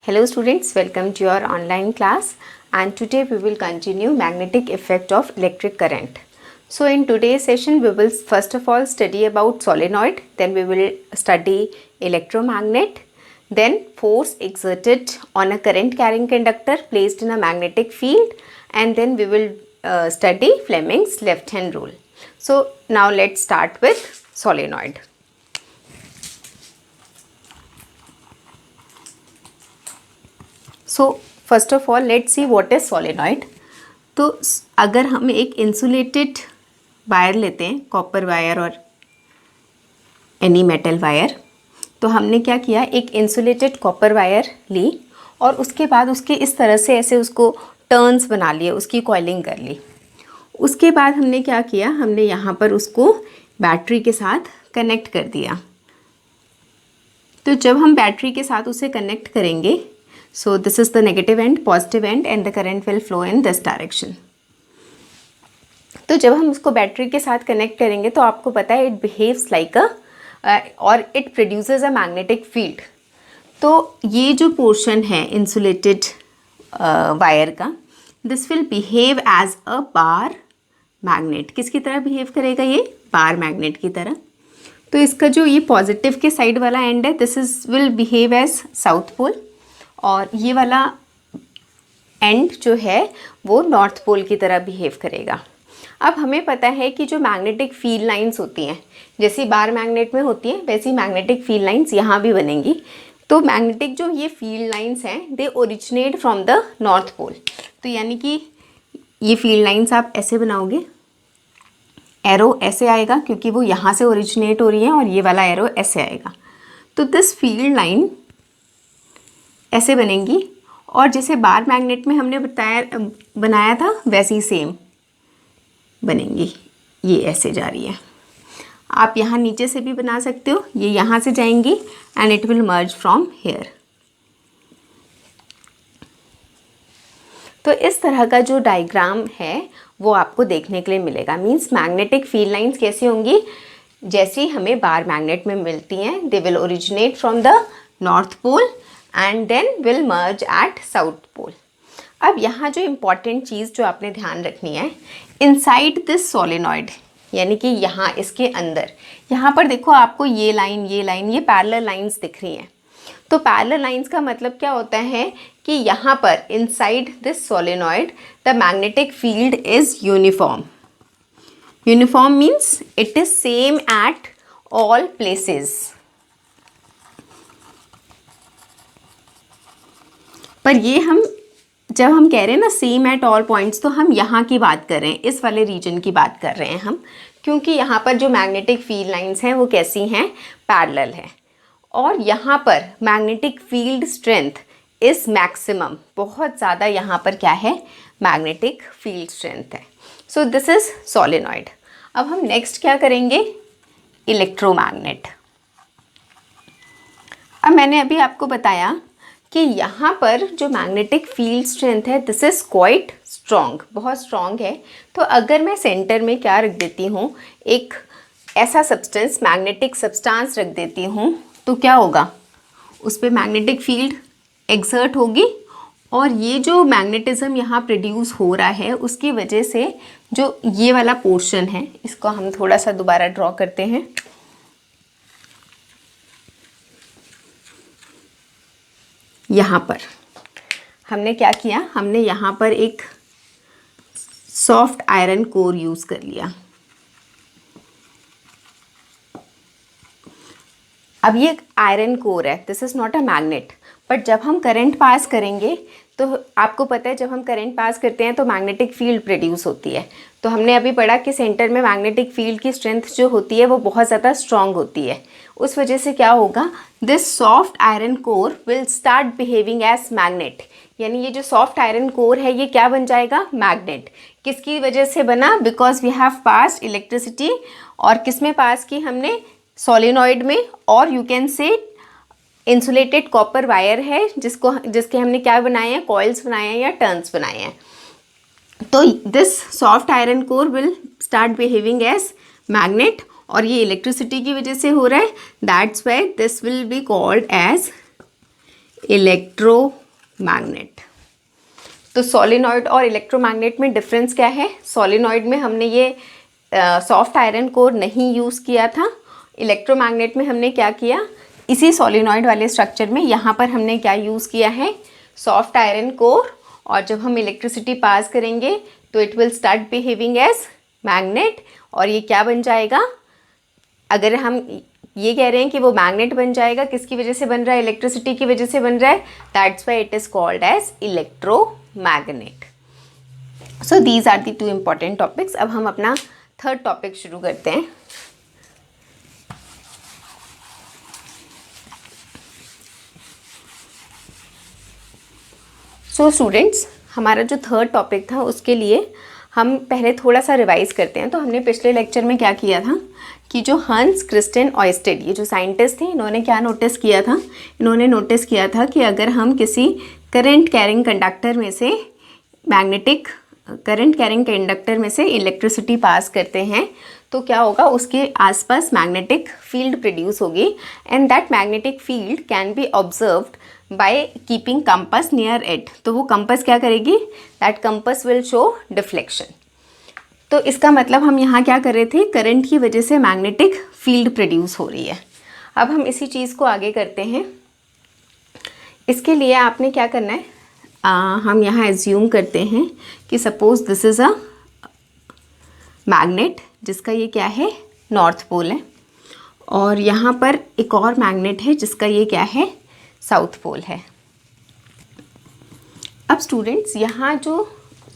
Hello students, welcome to your online class, and today we will continue magnetic effect of electric current. So in today's session we will first of all study about solenoid, then we will study electromagnet, then force exerted on a current carrying conductor placed in a magnetic field, and then we will study Fleming's left hand rule. So now let's start with solenoid. So first of all let's see what is solenoid. तो अगर हम एक insulated wire लेते हैं, copper wire और any metal wire, तो हमने क्या किया, एक इंसुलेटेड कॉपर वायर ली और उसके बाद उसके इस तरह से ऐसे उसको टर्न्स बना लिए, उसकी कॉइलिंग कर ली. उसके बाद हमने क्या किया, हमने यहाँ पर उसको बैटरी के साथ कनेक्ट कर दिया. तो जब हम बैटरी के साथ उसे कनेक्ट करेंगे, so this is the negative end, positive end, and the current will flow in this direction. तो जब हम उसको बैटरी के साथ कनेक्ट करेंगे तो आपको पता है it behaves like और it produces a magnetic field. तो ये जो पोर्शन है इंसुलेटेड वायर का, this will behave as a bar magnet. किसकी तरह बिहेव करेगा ये? बार मैग्नेट की तरह. तो इसका जो ये पॉजिटिव के साइड वाला एंड है, this is will behave as south pole, और ये वाला एंड जो है वो नॉर्थ पोल की तरह बिहेव करेगा. अब हमें पता है कि जो मैग्नेटिक फील्ड लाइंस होती हैं, जैसी बार मैग्नेट में होती हैं वैसी मैग्नेटिक फील्ड लाइंस यहाँ भी बनेंगी. तो मैग्नेटिक जो ये फील्ड लाइंस हैं, they originate from the north pole. तो यानी कि ये फील्ड लाइंस आप ऐसे बनाओगे, एरो ऐसे आएगा क्योंकि वो यहाँ से ओरिजिनेट हो रही है, और ये वाला एरो ऐसे आएगा. तो दिस फील्ड लाइन ऐसे बनेंगी, और जैसे बार मैग्नेट में हमने बनाया था वैसे ही सेम बनेंगी. ये ऐसे जा रही है. आप यहाँ नीचे से भी बना सकते हो, ये यहाँ से जाएंगी and it will merge from here. तो इस तरह का जो डायग्राम है वो आपको देखने के लिए मिलेगा. मीन्स मैग्नेटिक फील्ड लाइंस कैसी होंगी, जैसी हमें बार मैग्नेट में मिलती हैं. They will originate from the north pole and then will merge at south pole. अब यहाँ जो इम्पॉर्टेंट चीज़ जो आपने ध्यान रखनी है, इनसाइड दिस सोलेनॉइड, यानी कि यहाँ इसके अंदर, यहाँ पर देखो आपको ये लाइन ये पैरेलल लाइंस दिख रही हैं. तो पैरेलल लाइंस का मतलब क्या होता है कि यहाँ पर inside this solenoid the magnetic field is uniform. Uniform means it is same at all places. पर ये हम जब हम कह रहे हैं ना सेम एट ऑल पॉइंट्स, तो हम यहाँ की बात कर रहे हैं, इस वाले रीजन की बात कर रहे हैं हम, क्योंकि यहाँ पर जो मैग्नेटिक फील्ड लाइंस हैं वो कैसी हैं, पैरेलल है. और यहाँ पर magnetic field strength is maximum, बहुत ज़्यादा यहाँ पर क्या है, मैग्नेटिक फील्ड स्ट्रेंथ है. So this is solenoid. अब हम नेक्स्ट क्या करेंगे, इलेक्ट्रोमैग्नेट. अब मैंने अभी आपको बताया कि यहाँ पर जो मैग्नेटिक फील्ड स्ट्रेंथ है, दिस इज़ क्वाइट स्ट्रॉन्ग, बहुत स्ट्रॉन्ग है. तो अगर मैं सेंटर में क्या रख देती हूँ, एक ऐसा सब्सटेंस, मैग्नेटिक सब्सटेंस रख देती हूँ, तो क्या होगा, उस पर मैग्नेटिक फील्ड एक्सर्ट होगी, और ये जो मैग्नेटिज्म यहाँ प्रोड्यूस हो रहा है उसकी वजह से जो ये वाला पोर्शन है, इसको हम थोड़ा सा दोबारा ड्रॉ करते हैं. यहाँ पर हमने क्या किया, हमने यहाँ पर एक सॉफ्ट आयरन कोर यूज़ कर लिया. अब ये आयरन कोर है, this is not a magnet, but जब हम करंट पास करेंगे तो आपको पता है जब हम करंट पास करते हैं तो मैग्नेटिक फील्ड प्रोड्यूस होती है. तो हमने अभी पढ़ा कि सेंटर में मैग्नेटिक फील्ड की स्ट्रेंथ जो होती है वो बहुत ज़्यादा स्ट्रॉन्ग होती है. उस वजह से क्या होगा, this soft iron core will start behaving as magnet. यानी ये जो सॉफ्ट आयरन कोर है ये क्या बन जाएगा, मैग्नेट. किसकी वजह से बना, because we have passed electricity. और किस में पास की हमने, सोलेनॉइड में. और you can say insulated copper wire है जिसके हमने क्या बनाए हैं, कॉइल्स बनाए हैं या टर्न्स बनाए हैं. तो this soft iron core will start behaving as magnet, और ये इलेक्ट्रिसिटी की वजह से हो रहा है. That's why this will be called as electromagnet. तो सोलेनॉइड और इलेक्ट्रोमैग्नेट में डिफरेंस क्या है? सोलेनॉइड में हमने ये सॉफ्ट आयरन कोर नहीं यूज़ किया था, इलेक्ट्रोमैग्नेट में हमने क्या किया, इसी सोलेनॉइड वाले स्ट्रक्चर में यहाँ पर हमने क्या यूज़ किया है, सॉफ्ट आयरन कोर। और जब हम इलेक्ट्रिसिटी पास करेंगे तो it will start behaving as magnet, और ये क्या बन जाएगा, अगर हम ये कह रहे हैं कि वो मैग्नेट बन जाएगा, किसकी वजह से बन रहा है, इलेक्ट्रिसिटी की वजह से बन रहा है, that's why it is called as electromagnet. So these are the two important topics. अब हम अपना थर्ड टॉपिक शुरू करते हैं। सो स्टूडेंट्स, हमारा जो थर्ड टॉपिक था उसके लिए हम पहले थोड़ा सा रिवाइज करते हैं। तो हमने पिछले लेक्चर में क्या किया था कि जो हंस क्रिस्टियन ऑयस्टेड, ये जो साइंटिस्ट थे, इन्होंने क्या नोटिस किया था, इन्होंने नोटिस किया था कि अगर हम किसी करंट कैरिंग कंडक्टर में से इलेक्ट्रिसिटी पास करते हैं तो क्या होगा, उसके आसपास मैग्नेटिक फील्ड प्रोड्यूस होगी, and that magnetic field can be observed by keeping compass near it. तो वो कंपास क्या करेगी, that compass will show deflection. तो इसका मतलब हम यहाँ क्या कर रहे थे, करंट की वजह से मैग्नेटिक फील्ड प्रोड्यूस हो रही है। अब हम इसी चीज़ को आगे करते हैं। इसके लिए आपने क्या करना है, हम यहाँ एज्यूम करते हैं कि suppose this is a magnet जिसका ये क्या है, नॉर्थ पोल है, और यहाँ पर एक और मैग्नेट है जिसका ये क्या है, साउथ पोल है। अब स्टूडेंट्स, यहाँ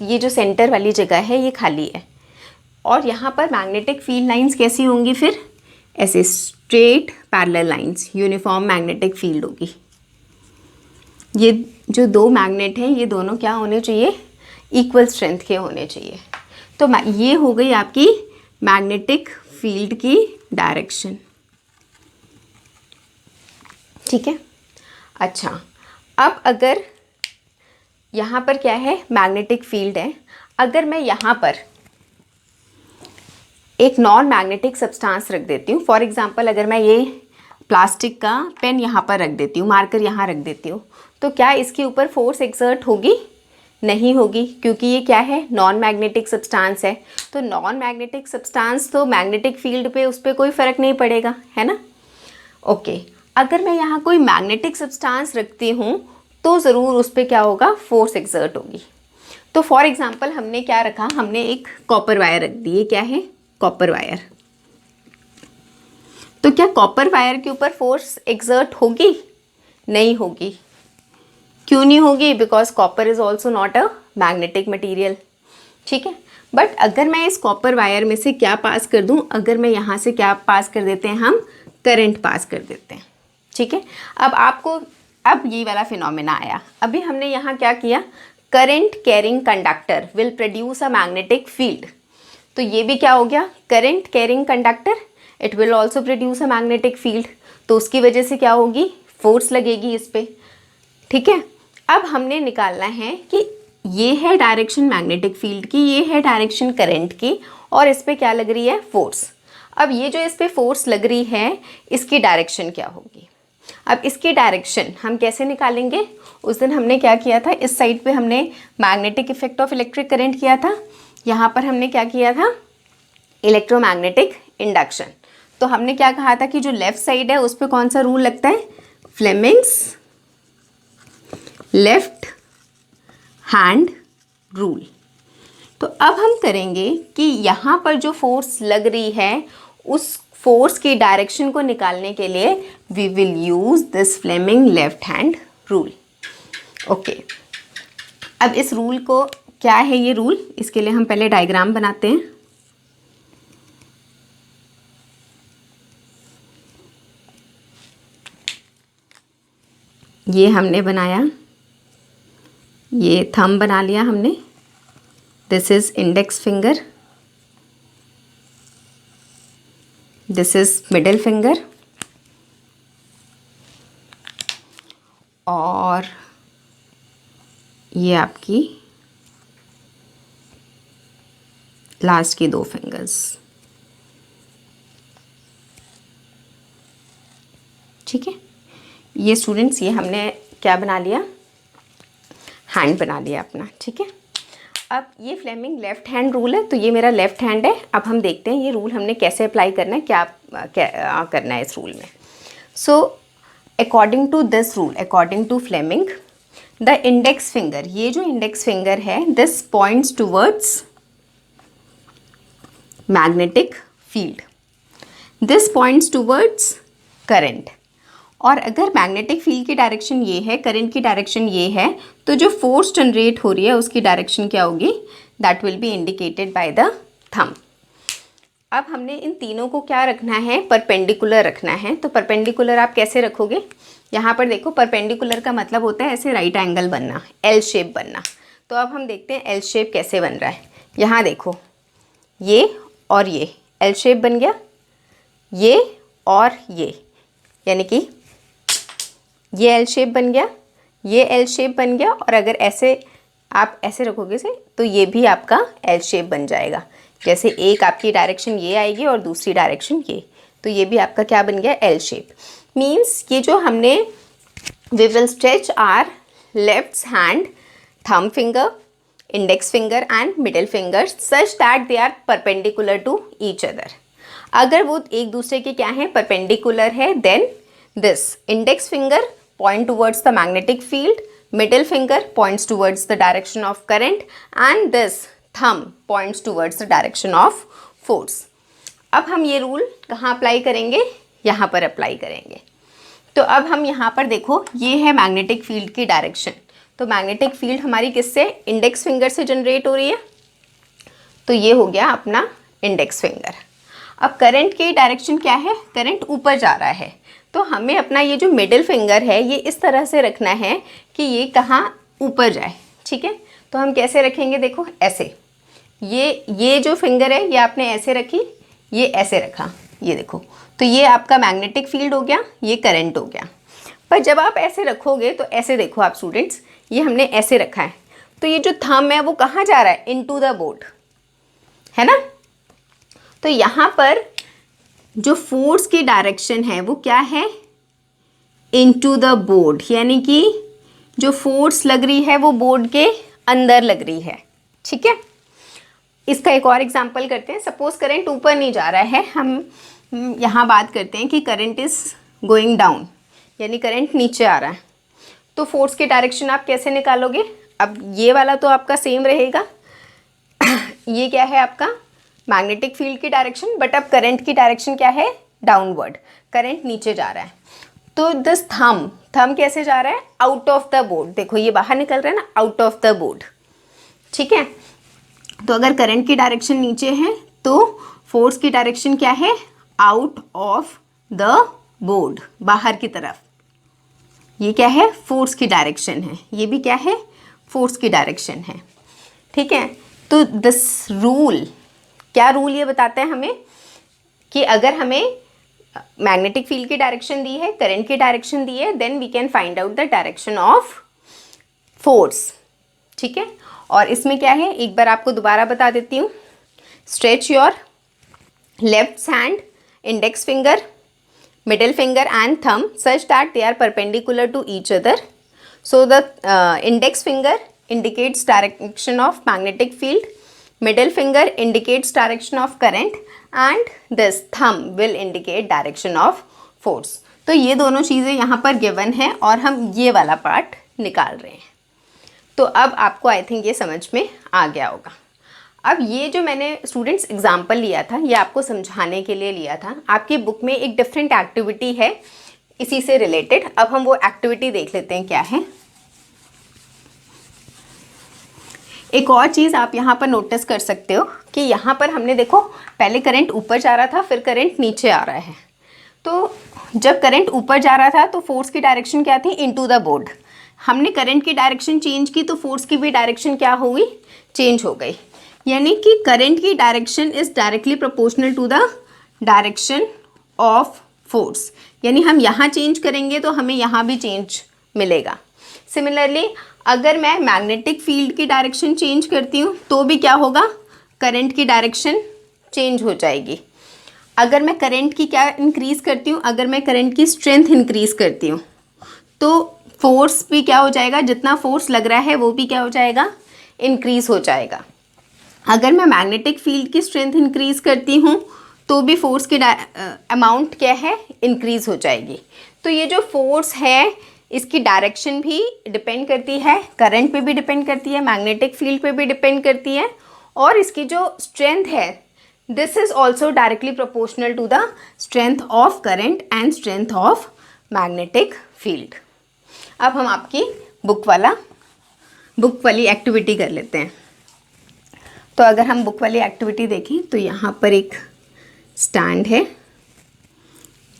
ये जो सेंटर वाली जगह है ये खाली है, और यहाँ पर मैग्नेटिक फील्ड लाइंस कैसी होंगी, फिर ऐसे straight parallel lines, uniform magnetic field होगी। ये जो दो मैग्नेट हैं ये दोनों क्या होने चाहिए, इक्वल स्ट्रेंथ के होने चाहिए। तो ये हो गई आपकी मैग्नेटिक फील्ड की डायरेक्शन, ठीक है। अच्छा, अब अगर यहाँ पर क्या है, मैग्नेटिक फील्ड है, अगर मैं यहाँ पर एक नॉन मैग्नेटिक सब्सटेंस रख देती हूँ, फॉर एग्जांपल अगर मैं ये प्लास्टिक का पेन यहाँ पर रख देती हूँ, मार्कर यहाँ रख देती हूँ, तो क्या इसके ऊपर फोर्स एक्सर्ट होगी? नहीं होगी, क्योंकि ये क्या है, नॉन मैग्नेटिक सब्सटेंस है। तो नॉन मैग्नेटिक सब्सटेंस तो मैग्नेटिक फील्ड पे उस पर कोई फ़र्क नहीं पड़ेगा, है ना। ओके, अगर मैं यहाँ कोई मैग्नेटिक सब्सटेंस रखती हूँ तो ज़रूर उस पर क्या होगा, फोर्स एक्सर्ट होगी। तो फॉर एग्जांपल हमने क्या रखा, हमने एक कॉपर वायर रख दी, ये क्या है, कॉपर वायर। तो क्या कॉपर वायर के ऊपर फोर्स एक्सर्ट होगी? नहीं होगी। क्यों नहीं होगी? Because copper is also not a magnetic material, ठीक है। बट अगर मैं इस कॉपर वायर में से क्या पास कर दूं, अगर मैं यहाँ से क्या पास कर देते हैं, हम करंट पास कर देते हैं, ठीक है। अब ये वाला फिनोमेना आया। अभी हमने यहाँ क्या किया, current carrying conductor will produce a magnetic field. तो ये भी क्या हो गया, current carrying conductor, it will also produce a magnetic field. तो उसकी वजह से क्या होगी, फोर्स लगेगी इस पर, ठीक है। अब हमने निकालना है कि ये है डायरेक्शन मैग्नेटिक फील्ड की, ये है डायरेक्शन करंट की, और इस पर क्या लग रही है, फोर्स। अब ये जो इस पर फोर्स लग रही है, इसकी डायरेक्शन क्या होगी। अब इसकी डायरेक्शन हम कैसे निकालेंगे, उस दिन हमने क्या किया था, इस साइड पे हमने magnetic effect of electric current किया था, यहाँ पर हमने क्या किया था, इलेक्ट्रोमैग्नेटिक इंडक्शन। तो हमने क्या कहा था कि जो लेफ्ट साइड है उस पर कौन सा रूल लगता है, फ्लेमिंग्स लेफ्ट हैंड रूल। तो अब हम करेंगे कि यहाँ पर जो फोर्स लग रही है उस फोर्स की डायरेक्शन को निकालने के लिए we will use this Fleming left hand rule. Okay, अब इस रूल को क्या है, ये रूल, इसके लिए हम पहले डायग्राम बनाते हैं। ये हमने बनाया, ये थंब बना लिया हमने, this is index finger, this is middle finger, और ये आपकी लास्ट की दो फिंगर्स, ठीक है। ये स्टूडेंट्स, ये हमने क्या बना लिया, हैंड बना लिया अपना, ठीक है। अब ये फ्लेमिंग लेफ्ट हैंड रूल है, तो ये मेरा लेफ्ट हैंड है। अब हम देखते हैं ये रूल हमने कैसे अप्लाई करना है, क्या करना है इस रूल में। So according to this rule, according to Fleming, the index finger, ये जो इंडेक्स फिंगर है, this points towards magnetic field, this points towards current. और अगर मैग्नेटिक फील्ड की डायरेक्शन ये है, करंट की डायरेक्शन ये है, तो जो फोर्स जनरेट हो रही है उसकी डायरेक्शन क्या होगी, that will be indicated by the thumb. अब हमने इन तीनों को क्या रखना है, परपेंडिकुलर रखना है। तो परपेंडिकुलर आप कैसे रखोगे, यहाँ पर देखो, परपेंडिकुलर का मतलब होता है ऐसे राइट एंगल बनना, एल शेप बनना। तो अब हम देखते हैं एल शेप कैसे बन रहा है। यहाँ देखो, ये और ये एल शेप बन गया, ये और ये, यानी कि ये एल शेप बन गया, ये एल शेप बन गया। और अगर ऐसे आप ऐसे रखोगे से, तो ये भी आपका एल शेप बन जाएगा। जैसे एक आपकी डायरेक्शन ये आएगी और दूसरी डायरेक्शन ये, तो ये भी आपका क्या बन गया, एल शेप। मीन्स ये जो हमने, we will stretch our left hand, thumb finger, index finger and middle finger such that they are perpendicular to each other. अगर वो एक दूसरे के क्या है, परपेंडिकुलर है, then this index finger point towards the magnetic field, middle finger points towards the direction of current and this thumb points towards the direction of force. अब हम ये रूल कहाँ अप्लाई करेंगे, यहाँ पर अप्लाई करेंगे। तो अब हम यहाँ पर देखो, ये है मैग्नेटिक फील्ड की डायरेक्शन। तो मैग्नेटिक फील्ड हमारी किससे, इंडेक्स फिंगर से जनरेट हो रही है, तो ये हो गया अपना इंडेक्स फिंगर। अब करंट की डायरेक्शन क्या है, करंट ऊपर जा रहा है, तो हमें अपना ये जो मिडिल फिंगर है ये इस तरह से रखना है कि ये कहाँ ऊपर जाए, ठीक है। तो हम कैसे रखेंगे, देखो ऐसे, ये जो फिंगर है ये आपने ऐसे रखी, ये ऐसे रखा, ये देखो, तो ये आपका मैग्नेटिक फील्ड हो गया, ये करंट हो गया। पर जब आप ऐसे रखोगे तो ऐसे देखो आप स्टूडेंट्स, ये हमने ऐसे रखा है, तो ये जो थंब है वो कहाँ जा रहा है, इनटू द बोर्ड, है ना। तो यहाँ पर जो फोर्स की डायरेक्शन है वो क्या है, इनटू द बोर्ड, यानी कि जो फोर्स लग रही है वो बोर्ड के अंदर लग रही है, ठीक है। इसका एक और एग्जांपल करते हैं। सपोज करंट ऊपर नहीं जा रहा है, हम यहाँ बात करते हैं कि करंट इज गोइंग डाउन, यानी करंट नीचे आ रहा है। तो फोर्स की डायरेक्शन आप कैसे निकालोगे, अब ये वाला तो आपका सेम रहेगा ये क्या है आपका मैग्नेटिक फील्ड की डायरेक्शन, बट अब करंट की डायरेक्शन क्या है, डाउनवर्ड, करंट नीचे जा रहा है। तो दिस थंब कैसे जा रहा है, आउट ऑफ द बोर्ड, देखो ये बाहर निकल रहा है ना, आउट ऑफ द बोर्ड, ठीक है। तो अगर करंट की डायरेक्शन नीचे है तो फोर्स की डायरेक्शन क्या है, आउट ऑफ द बोर्ड, बाहर की तरफ। ये क्या है, फोर्स की डायरेक्शन है, ये भी क्या है, फोर्स की डायरेक्शन है, ठीक है। तो दिस रूल, क्या रूल ये बताता है हमें कि अगर हमें मैग्नेटिक फील्ड की डायरेक्शन दी है, करंट की डायरेक्शन दी है, then we can find out the direction of force, ठीक है। और इसमें क्या है, एक बार आपको दोबारा बता देती हूँ। Stretch your left hand, index finger, middle finger and thumb such that they are perpendicular to each other. So the index finger indicates direction of magnetic field, middle finger indicates direction of current and this thumb will indicate direction of force. तो ये दोनों चीज़ें यहाँ पर given है और हम ये वाला पार्ट निकाल रहे हैं. तो अब आपको आई थिंक ये समझ में आ गया होगा. अब ये जो मैंने स्टूडेंट्स एग्जाम्पल लिया था ये आपको समझाने के लिए लिया था. आपकी बुक में एक डिफरेंट एक्टिविटी है इसी से रिलेटेड. अब हम वो एक्टिविटी देख लेते हैं क्या है. एक और चीज़ आप यहाँ पर नोटिस कर सकते हो कि यहाँ पर हमने देखो पहले करंट ऊपर जा रहा था फिर करंट नीचे आ रहा है. तो जब करंट ऊपर जा रहा था तो फोर्स की डायरेक्शन क्या थी, इनटू द बोर्ड. हमने करंट की डायरेक्शन चेंज की तो फोर्स की भी डायरेक्शन क्या हो गई, चेंज हो गई. यानी कि करंट की direction is directly proportional to the direction of force. यानी हम यहाँ चेंज करेंगे तो हमें यहाँ भी चेंज मिलेगा. सिमिलरली अगर मैं मैग्नेटिक फील्ड की डायरेक्शन चेंज करती हूँ तो भी क्या होगा, करंट की डायरेक्शन चेंज हो जाएगी. अगर मैं करंट की क्या इंक्रीज़ करती हूँ, अगर मैं करंट की स्ट्रेंथ इंक्रीज़ करती हूँ तो फोर्स भी क्या हो जाएगा, जितना फोर्स लग रहा है वो भी क्या हो जाएगा, इंक्रीज हो जाएगा। अगर मैं मैग्नेटिक फील्ड की स्ट्रेंथ इंक्रीज करती हूँ तो भी फोर्स की अमाउंट क्या है, इंक्रीज हो जाएगी। तो ये जो फोर्स है इसकी डायरेक्शन भी डिपेंड करती है, करंट पे भी डिपेंड करती है, मैग्नेटिक फील्ड पे भी डिपेंड करती है, और इसकी जो स्ट्रेंथ है this is also directly proportional to the strength of current and strength of magnetic field. अब हम आपकी बुक वाली एक्टिविटी कर लेते हैं। तो अगर हम बुक वाली एक्टिविटी देखें तो यहाँ पर एक स्टैंड है,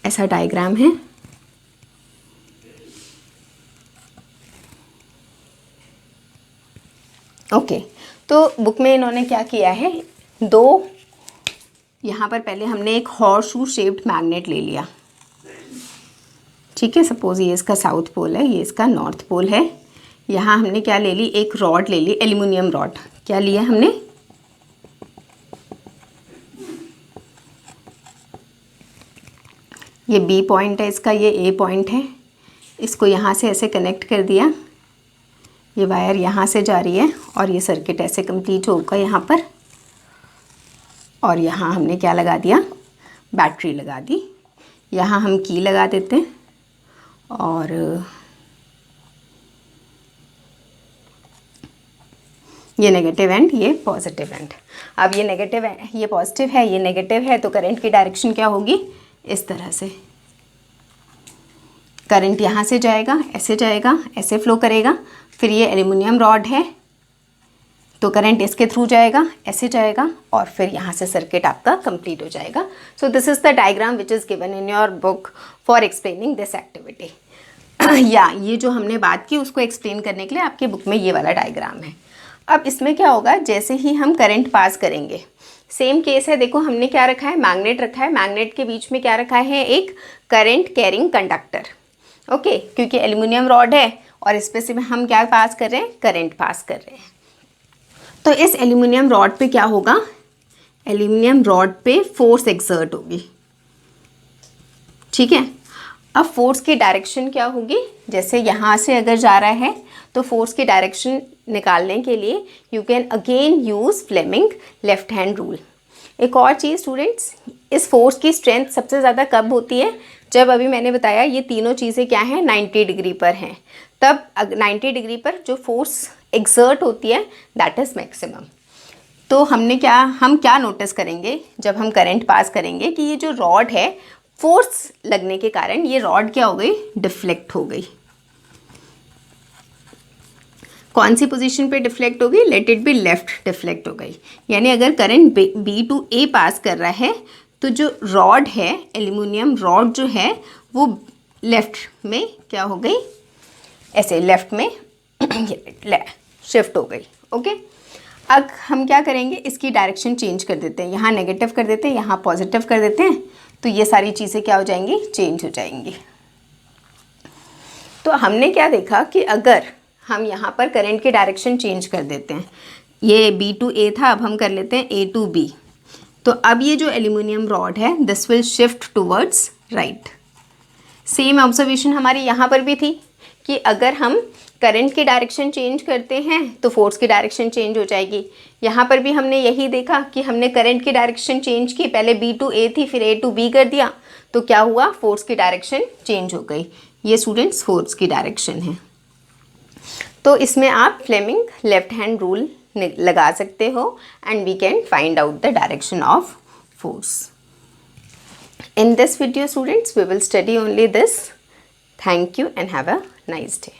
ऐसा डायग्राम है, ओके। तो बुक में इन्होंने क्या किया है, दो यहाँ पर पहले हमने एक हॉर्स शू शेप्ड मैग्नेट ले लिया, ठीक है। सपोज ये इसका साउथ पोल है, ये इसका नॉर्थ पोल है। यहाँ हमने क्या ले ली, एक रॉड ले ली, एल्युमिनियम रॉड। क्या लिया हमने, ये बी पॉइंट है इसका, ये ए पॉइंट है। इसको यहाँ से ऐसे कनेक्ट कर दिया, ये वायर यहाँ से जा रही है और ये सर्किट ऐसे कंप्लीट होगा यहाँ पर। और यहाँ हमने क्या लगा दिया, बैटरी लगा दी। यहाँ हम की लगा देते हैं और ये नेगेटिव एंड ये पॉजिटिव एंड। अब ये नेगेटिव है, ये पॉजिटिव है, ये नेगेटिव है, तो करंट की डायरेक्शन क्या होगी, इस तरह से। करंट यहाँ से जाएगा, ऐसे फ्लो करेगा। फिर ये एल्युमिनियम रॉड है तो करंट इसके थ्रू जाएगा, ऐसे जाएगा, और फिर यहाँ से सर्किट आपका कंप्लीट हो जाएगा। So this is the diagram which is given in your book for explaining this activity. या ये जो हमने बात की उसको एक्सप्लेन करने के लिए आपके बुक में ये वाला डायग्राम है। अब इसमें क्या होगा, जैसे ही हम करंट पास करेंगे, सेम केस है, देखो हमने क्या रखा है, मैग्नेट रखा है, मैग्नेट के बीच में क्या रखा है, एक करंट कैरिंग कंडक्टर, ओके, क्योंकि एल्युमिनियम रॉड है और इस पे से हम क्या पास कर रहे हैं, करंट पास कर रहे हैं। तो इस एल्युमिनियम रॉड पे क्या होगा, एल्युमिनियम रॉड पे फोर्स एक्सर्ट होगी, ठीक है। अब फोर्स की डायरेक्शन क्या होगी, जैसे यहाँ से अगर जा रहा है तो फोर्स की डायरेक्शन निकालने के लिए you can again use Fleming left hand rule. एक और चीज़ स्टूडेंट्स, इस फोर्स की स्ट्रेंथ सबसे ज़्यादा कब होती है, जब अभी मैंने बताया ये तीनों चीज़ें क्या हैं, 90 डिग्री पर हैं। तब 90 डिग्री पर जो फोर्स एक्सर्ट होती है दैट इज़ मैक्सिमम। तो हम क्या नोटिस करेंगे जब हम करंट पास करेंगे कि ये जो रॉड है, फोर्स लगने के कारण ये रॉड क्या हो गई, डिफ्लेक्ट हो गई। कौन सी पोजीशन पे डिफ्लेक्ट हो गई, let it be left deflect हो गई। यानी अगर करंट बी टू ए पास कर रहा है तो जो रॉड है, एल्युमिनियम रॉड जो है वो लेफ्ट में क्या हो गई, ऐसे लेफ्ट में शिफ्ट हो गई, ओके। अब हम क्या करेंगे, इसकी डायरेक्शन चेंज कर देते हैं, यहाँ नेगेटिव कर देते हैं, यहाँ पॉजिटिव कर देते हैं, तो ये सारी चीज़ें क्या हो जाएंगी, चेंज हो जाएंगी। तो हमने क्या देखा कि अगर हम यहाँ पर करंट की डायरेक्शन चेंज कर देते हैं, ये बी टू ए था, अब हम कर लेते हैं ए टू बी, तो अब ये जो एल्युमिनियम रॉड है this will shift towards right. Same observation हमारी यहाँ पर भी थी कि अगर हम करंट की डायरेक्शन चेंज करते हैं तो फोर्स की डायरेक्शन चेंज हो जाएगी। यहाँ पर भी हमने यही देखा कि हमने करंट की डायरेक्शन चेंज की, पहले बी टू ए थी फिर ए टू बी कर दिया, तो क्या हुआ, फोर्स की डायरेक्शन चेंज हो गई। ये स्टूडेंट्स फोर्स की डायरेक्शन है। तो इसमें आप फ्लेमिंग लेफ्ट हैंड रूल लगा सकते हो and we can find out the direction of force. In this video students we will study only this. Thank you and have a nice day.